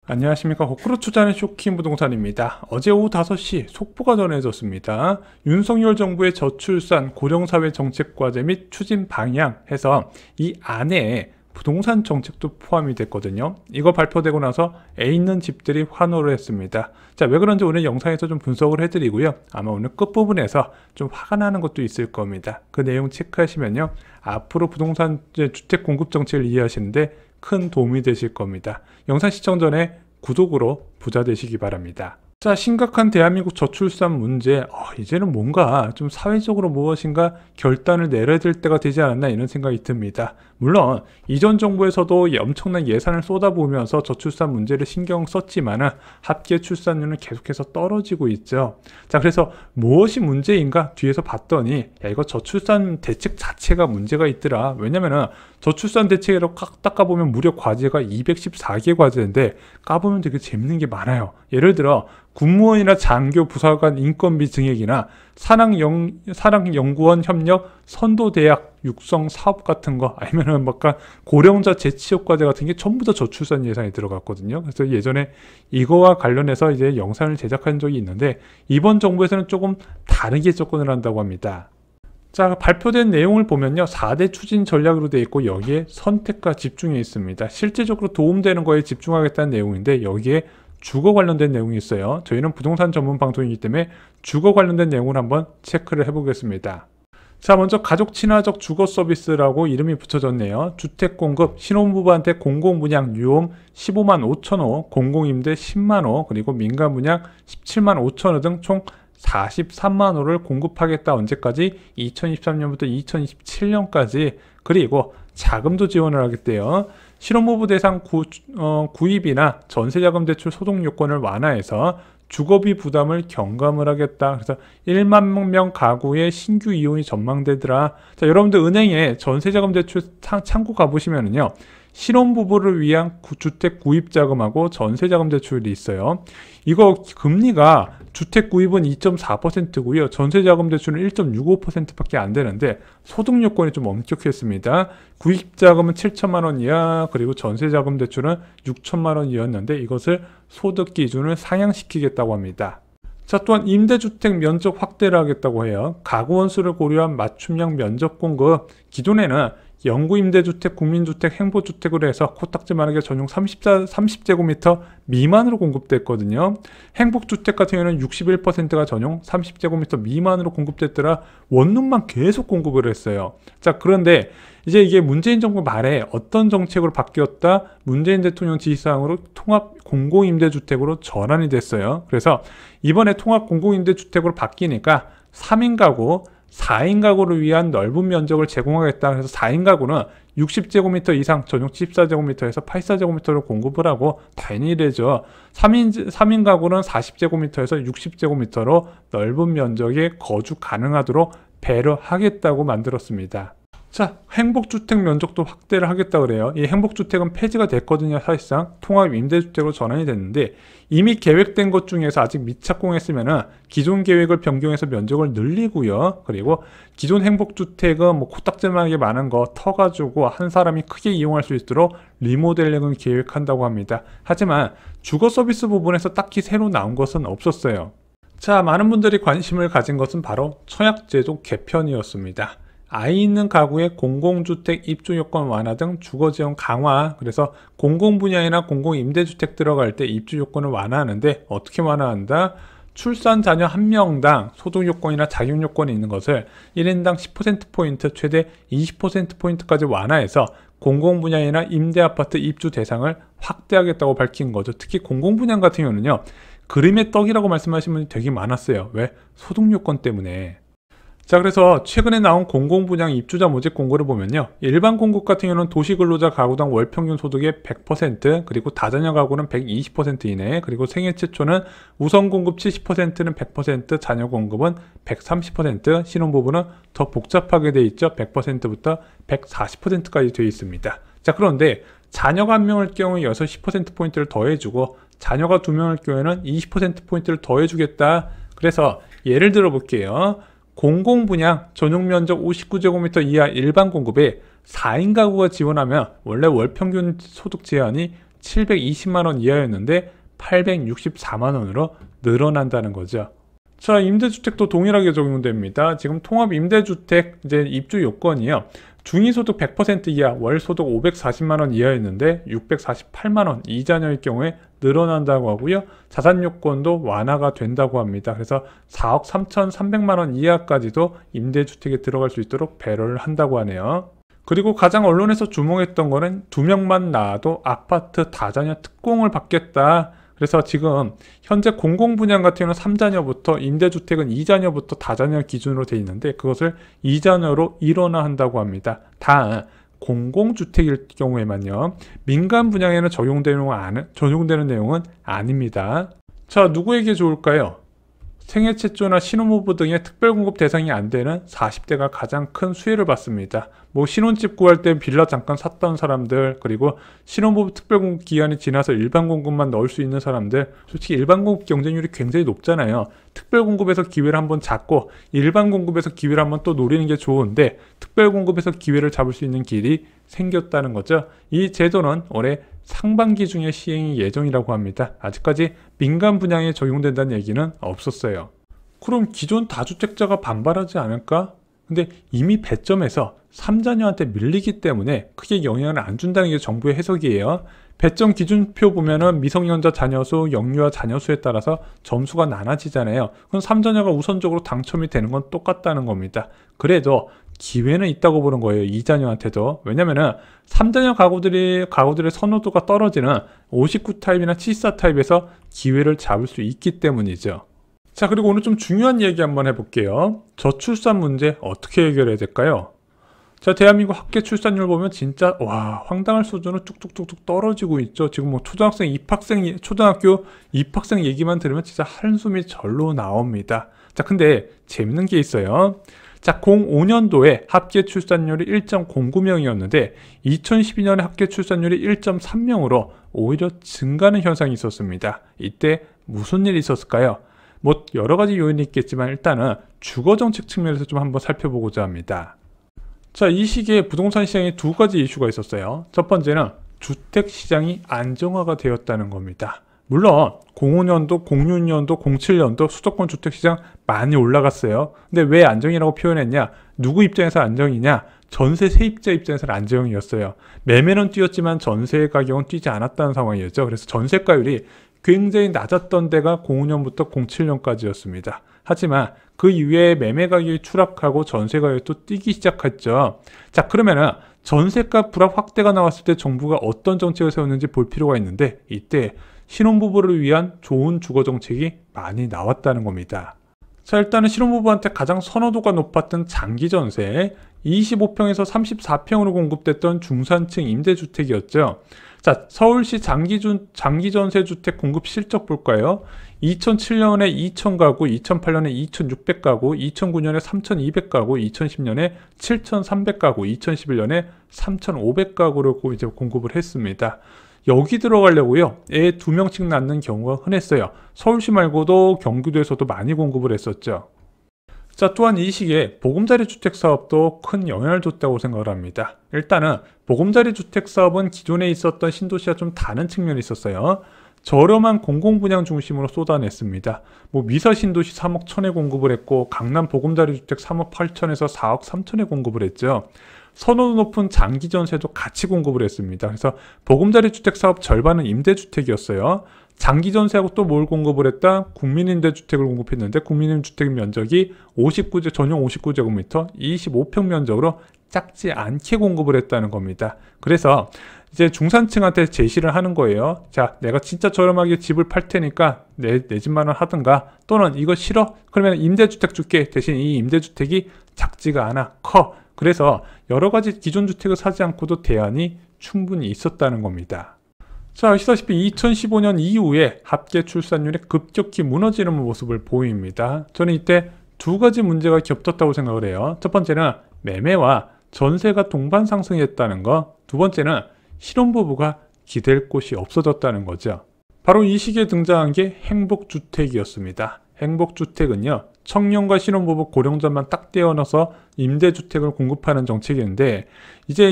안녕하십니까. 거꾸로 투자하는 쇼킹 부동산입니다. 어제 오후 5시 속보가 전해졌습니다. 윤석열 정부의 저출산 고령사회 정책과제 및 추진 방향 해서 이 안에 부동산 정책도 포함이 됐거든요. 이거 발표되고 나서 애 있는 집들이 환호를 했습니다. 자, 왜 그런지 오늘 영상에서 좀 분석을 해드리고요. 아마 오늘 끝부분에서 좀 화가 나는 것도 있을 겁니다. 그 내용 체크하시면요, 앞으로 부동산 주택 공급 정책을 이해하시는데 큰 도움이 되실 겁니다. 영상 시청 전에 구독으로 부자 되시기 바랍니다. 자, 심각한 대한민국 저출산 문제, 이제는 뭔가 좀 사회적으로 무엇인가 결단을 내려야 될 때가 되지 않았나 이런 생각이 듭니다. 물론 이전 정부에서도 엄청난 예산을 쏟아부으면서 저출산 문제를 신경 썼지만 합계 출산율은 계속해서 떨어지고 있죠. 자, 그래서 무엇이 문제인가 뒤에서 봤더니 이거 저출산 대책 자체가 문제가 있더라. 왜냐면은 저출산 대책으로 딱 깎아보면 무려 과제가 214개 과제인데 까보면 되게 재밌는 게 많아요. 예를 들어 군무원이나 장교 부사관 인건비 증액이나 산학연구원 협력 선도대학 육성 사업 같은 거, 아니면은 뭔가 고령자 재취업 과제 같은 게 전부 다 저출산 예산이 들어갔거든요. 그래서 예전에 이거와 관련해서 이제 영상을 제작한 적이 있는데 이번 정부에서는 조금 다르게 접근을 한다고 합니다. 자, 발표된 내용을 보면요, 4대 추진 전략으로 되어 있고 여기에 선택과 집중이 있습니다. 실질적으로 도움되는 거에 집중하겠다는 내용인데 여기에 주거 관련된 내용이 있어요. 저희는 부동산 전문 방송이기 때문에 주거 관련된 내용을 한번 체크를 해보겠습니다. 자, 먼저 가족 친화적 주거 서비스라고 이름이 붙여졌네요. 주택 공급, 신혼부부한테 공공분양 유홈 15만 5천호, 공공임대 10만호, 그리고 민간분양 17만 5천호 등 총 43만호를 공급하겠다. 언제까지? 2023년부터 2027년까지. 그리고 자금도 지원을 하겠대요. 신혼부부 대상 구입이나 전세자금 대출 소득 요건을 완화해서 주거비 부담을 경감을 하겠다. 그래서 1만 명 가구의 신규 이용이 전망되더라. 자, 여러분들 은행에 전세자금 대출 창구 가보시면은요, 신혼부부를 위한 주택 구입 자금하고 전세자금 대출이 있어요. 이거 금리가 주택 구입은 2.4%고요. 전세자금 대출은 1.65%밖에 안 되는데 소득 요건이 좀 엄격했습니다. 구입 자금은 7천만 원 이하, 그리고 전세자금 대출은 6천만 원 이하였는데 이것을 소득 기준을 상향시키겠다고 합니다. 자, 또한 임대주택 면적 확대를 하겠다고 해요. 가구 원수를 고려한 맞춤형 면적 공급. 기존에는 영구임대주택, 국민주택, 행보주택으로 해서 코딱지만하게 전용 30제곱미터 미만으로 공급됐거든요. 행복주택 같은 경우는 61%가 전용 30제곱미터 미만으로 공급됐더라. 원룸만 계속 공급을 했어요. 자, 그런데 이제 이게 문재인 정부 말에 어떤 정책으로 바뀌었다? 문재인 대통령 지시사항으로 통합 공공임대주택으로 전환이 됐어요. 그래서 이번에 통합 공공임대주택으로 바뀌니까 3인 가구, 4인 가구를 위한 넓은 면적을 제공하겠다. 그래서 4인 가구는 60제곱미터 이상 전용 74제곱미터에서 84제곱미터를 공급을 하고 당연히 되죠. 3인 가구는 40제곱미터에서 60제곱미터로 넓은 면적에 거주 가능하도록 배려하겠다고 만들었습니다. 자, 행복주택 면적도 확대를 하겠다 그래요. 이 행복주택은 폐지가 됐거든요. 사실상 통합 임대주택으로 전환이 됐는데 이미 계획된 것 중에서 아직 미착공했으면은 기존 계획을 변경해서 면적을 늘리고요. 그리고 기존 행복주택은 뭐 코딱지만하게 많은 거 터가지고 한 사람이 크게 이용할 수 있도록 리모델링을 계획한다고 합니다. 하지만 주거 서비스 부분에서 딱히 새로 나온 것은 없었어요. 자, 많은 분들이 관심을 가진 것은 바로 청약제도 개편이었습니다. 아이 있는 가구의 공공주택 입주 요건 완화 등 주거지원 강화. 그래서 공공분양이나 공공임대주택 들어갈 때 입주 요건을 완화하는데 어떻게 완화한다? 출산 자녀 1명당 소득 요건이나 자격 요건이 있는 것을 1인당 10%포인트 최대 20%포인트까지 완화해서 공공분양이나 임대아파트 입주 대상을 확대하겠다고 밝힌 거죠. 특히 공공분양 같은 경우는요, 그림의 떡이라고 말씀하시는 분이 되게 많았어요. 왜? 소득 요건 때문에. 자, 그래서 최근에 나온 공공분양 입주자 모집 공고를 보면요, 일반 공급 같은 경우는 도시근로자 가구당 월평균 소득의 100%, 그리고 다자녀 가구는 120% 이내, 그리고 생애 최초는 우선 공급 70%는 100%, 자녀 공급은 130%, 신혼부부는 더 복잡하게 돼 있죠. 100%부터 140%까지 되어 있습니다. 자, 그런데 자녀가 1명일 경우 여기서 10%포인트를 더해주고 자녀가 2명일 경우에는 20%포인트를 더해주겠다. 그래서 예를 들어 볼게요. 공공분양 전용면적 59제곱미터 이하 일반 공급에 4인 가구가 지원하면 원래 월평균 소득 제한이 720만원 이하였는데 864만원으로 늘어난다는 거죠. 자, 임대주택도 동일하게 적용됩니다. 지금 통합임대주택 이제 입주 요건이요. 중위소득 100% 이하, 월소득 540만원 이하였는데 648만원, 이자녀일 경우에 늘어난다고 하고요. 자산요건도 완화가 된다고 합니다. 그래서 4억 3,300만원 이하까지도 임대주택에 들어갈 수 있도록 배려를 한다고 하네요. 그리고 가장 언론에서 주목했던 거는 2명만 낳아도 아파트 다자녀 특공을 받겠다. 그래서 지금 현재 공공분양 같은 경우는 3자녀부터, 임대주택은 2자녀부터 다자녀 기준으로 되어 있는데 그것을 2자녀로 일원화한다고 합니다. 다 공공주택일 경우에만요. 민간 분양에는 적용되는 내용은 아닙니다. 자, 누구에게 좋을까요? 생애 최초나 신혼부부 등의 특별공급 대상이 안 되는 40대가 가장 큰 수혜를 받습니다. 뭐 신혼집 구할 때 빌라 잠깐 샀던 사람들, 그리고 신혼부부 특별공급 기간이 지나서 일반 공급만 넣을 수 있는 사람들, 솔직히 일반 공급 경쟁률이 굉장히 높잖아요. 특별공급에서 기회를 한번 잡고 일반 공급에서 기회를 한번 또 노리는 게 좋은데 특별공급에서 기회를 잡을 수 있는 길이 생겼다는 거죠. 이 제도는 올해 상반기 중에 시행이 예정이라고 합니다. 아직까지 민간 분양에 적용된다는 얘기는 없었어요. 그럼 기존 다주택자가 반발하지 않을까? 근데 이미 배점에서 3자녀한테 밀리기 때문에 크게 영향을 안 준다는 게 정부의 해석이에요. 배점 기준표 보면은 미성년자 자녀수, 영유아 자녀수에 따라서 점수가 나눠지잖아요. 그럼 3자녀가 우선적으로 당첨이 되는 건 똑같다는 겁니다. 그래도 기회는 있다고 보는 거예요. 2자녀한테도. 왜냐면은 3자녀 가구들의 선호도가 떨어지는 59 타입이나 74 타입에서 기회를 잡을 수 있기 때문이죠. 자, 그리고 오늘 좀 중요한 얘기 한번 해볼게요. 저출산 문제 어떻게 해결해야 될까요? 자, 대한민국 합계 출산율 보면 진짜 황당할 수준으로 뚝뚝뚝뚝 떨어지고 있죠. 지금 뭐 초등학교 입학생 얘기만 들으면 진짜 한숨이 절로 나옵니다. 자, 근데 재밌는 게 있어요. 자, 05년도에 합계 출산율이 1.09명이었는데 2012년에 합계 출산율이 1.3명으로 오히려 증가하는 현상이 있었습니다. 이때 무슨 일이 있었을까요? 뭐 여러 가지 요인이 있겠지만 일단은 주거정책 측면에서 좀 한번 살펴보고자 합니다. 자, 이 시기에 부동산 시장에 두 가지 이슈가 있었어요. 첫 번째는 주택시장이 안정화가 되었다는 겁니다. 물론 05년도, 06년도, 07년도 수도권 주택시장 많이 올라갔어요. 근데 왜 안정이라고 표현했냐? 누구 입장에서 안정이냐? 전세 세입자 입장에서는 안정이었어요. 매매는 뛰었지만 전세 가격은 뛰지 않았다는 상황이었죠. 그래서 전세가율이 굉장히 낮았던 데가 05년부터 07년까지였습니다. 하지만 그 이후에 매매 가격이 추락하고 전세 가격이 또 뛰기 시작했죠. 자, 그러면은 전세가 불합 확대가 나왔을 때 정부가 어떤 정책을 세웠는지 볼 필요가 있는데 이때 신혼부부를 위한 좋은 주거정책이 많이 나왔다는 겁니다. 자, 일단은 신혼부부한테 가장 선호도가 높았던 장기전세, 25평에서 34평으로 공급됐던 중산층 임대주택이었죠. 자, 서울시 장기전세 주택 공급 실적 볼까요? 2007년에 2000가구, 2008년에 2600가구, 2009년에 3200가구, 2010년에 7300가구, 2011년에 3500가구를 이제 공급을 했습니다. 여기 들어가려고요, 애 2명씩 낳는 경우가 흔했어요. 서울시 말고도 경기도에서도 많이 공급을 했었죠. 자, 또한 이 시기에 보금자리 주택 사업도 큰 영향을 줬다고 생각을 합니다. 일단은 보금자리 주택 사업은 기존에 있었던 신도시와 좀 다른 측면이 있었어요. 저렴한 공공분양 중심으로 쏟아냈습니다. 뭐 미서 신도시 3억 1천에 공급을 했고 강남 보금자리 주택 3억 8천에서 4억 3천에 공급을 했죠. 선호도 높은 장기 전세도 같이 공급을 했습니다. 그래서 보금자리 주택 사업 절반은 임대주택이었어요. 장기 전세하고 또 뭘 공급을 했다? 국민임대주택을 공급했는데 국민임대주택 면적이 전용 59제곱미터 25평 면적으로 작지 않게 공급을 했다는 겁니다. 그래서 이제 중산층한테 제시를 하는 거예요. 자, 내가 진짜 저렴하게 집을 팔 테니까 내 집만은 하든가, 또는 이거 싫어? 그러면 임대주택 줄게. 대신 이 임대주택이 작지가 않아, 커. 그래서 여러 가지 기존 주택을 사지 않고도 대안이 충분히 있었다는 겁니다. 자, 아시다시피 2015년 이후에 합계 출산율이 급격히 무너지는 모습을 보입니다. 저는 이때 두 가지 문제가 겹쳤다고 생각을 해요. 첫 번째는 매매와 전세가 동반 상승했다는 거, 두 번째는 신혼부부가 기댈 곳이 없어졌다는 거죠. 바로 이 시기에 등장한 게 행복주택이었습니다. 행복주택은요, 청년과 신혼부부 고령자만 딱 떼어넣어서 임대주택을 공급하는 정책인데 이제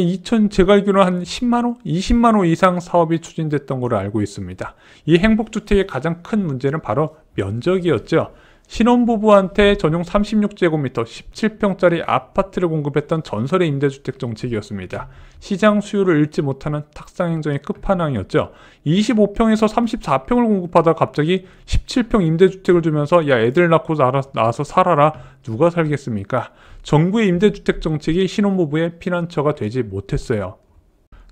제가 알기로는 한 10만호, 20만호 이상 사업이 추진됐던 걸로 알고 있습니다. 이 행복주택의 가장 큰 문제는 바로 면적이었죠. 신혼부부한테 전용 36제곱미터 17평짜리 아파트를 공급했던 전설의 임대주택 정책이었습니다. 시장 수요를 읽지 못하는 탁상행정의 끝판왕이었죠. 25평에서 34평을 공급하다 갑자기 17평 임대주택을 주면서 야 애들 낳고 나와서 살아라. 누가 살겠습니까? 정부의 임대주택 정책이 신혼부부의 피난처가 되지 못했어요.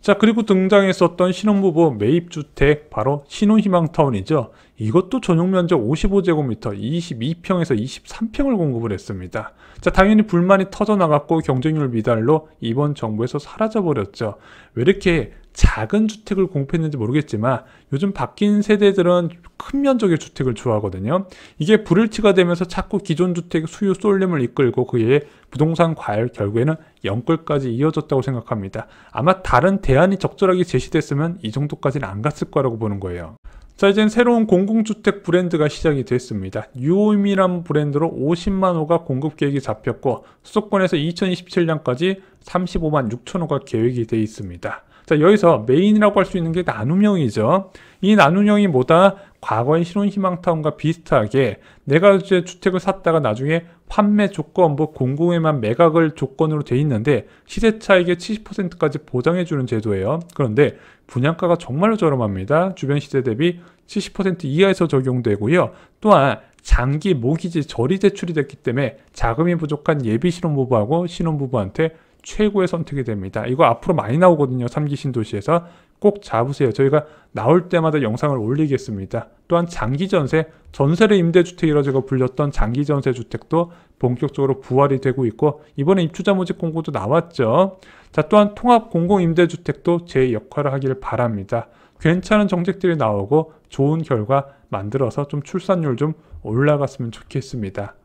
자, 그리고 등장했었던 신혼부부 매입주택 바로 신혼희망타운이죠. 이것도 전용 면적 55제곱미터 22평에서 23평을 공급을 했습니다. 자, 당연히 불만이 터져나갔고 경쟁률 미달로 이번 정부에서 사라져버렸죠. 왜 이렇게 작은 주택을 공급했는지 모르겠지만 요즘 바뀐 세대들은 큰 면적의 주택을 좋아하거든요. 이게 불일치가 되면서 자꾸 기존 주택의 수요 쏠림을 이끌고 그에 부동산 과열 결국에는 영끌까지 이어졌다고 생각합니다. 아마 다른 대안이 적절하게 제시됐으면 이 정도까지는 안 갔을 거라고 보는 거예요. 자, 이젠 새로운 공공주택 브랜드가 시작이 됐습니다. 뉴홈이라는 브랜드로 50만 호가 공급 계획이 잡혔고 수도권에서 2027년까지 35만 6천 호가 계획이 돼 있습니다. 자, 여기서 메인이라고 할 수 있는 게 나눔형이죠. 이 나눔형이 뭐다? 과거의 신혼희망타운과 비슷하게 내가 이제 주택을 샀다가 나중에 판매 조건부 공공에만 매각을 조건으로 돼 있는데 시세차익의 70%까지 보장해주는 제도예요. 그런데 분양가가 정말로 저렴합니다. 주변 시세 대비 70% 이하에서 적용되고요. 또한 장기 모기지 저리 대출이 됐기 때문에 자금이 부족한 예비 신혼부부하고 신혼부부한테 최고의 선택이 됩니다. 이거 앞으로 많이 나오거든요. 3기 신도시에서 꼭 잡으세요. 저희가 나올 때마다 영상을 올리겠습니다. 또한 장기전세, 전세를 임대주택이라고 불렸던 장기전세 주택도 본격적으로 부활이 되고 있고 이번에 입주자 모집 공고도 나왔죠. 자, 또한 통합 공공임대주택도 제 역할을 하기를 바랍니다. 괜찮은 정책들이 나오고 좋은 결과 만들어서 좀 출산율 좀 올라갔으면 좋겠습니다.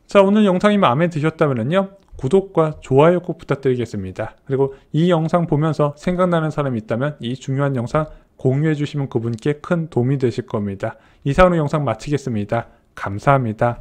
자, 오늘 영상이 마음에 드셨다면요. 구독과 좋아요 꼭 부탁드리겠습니다. 그리고 이 영상 보면서 생각나는 사람이 있다면 이 중요한 영상 공유해 주시면 그분께 큰 도움이 되실 겁니다. 이상으로 영상 마치겠습니다. 감사합니다.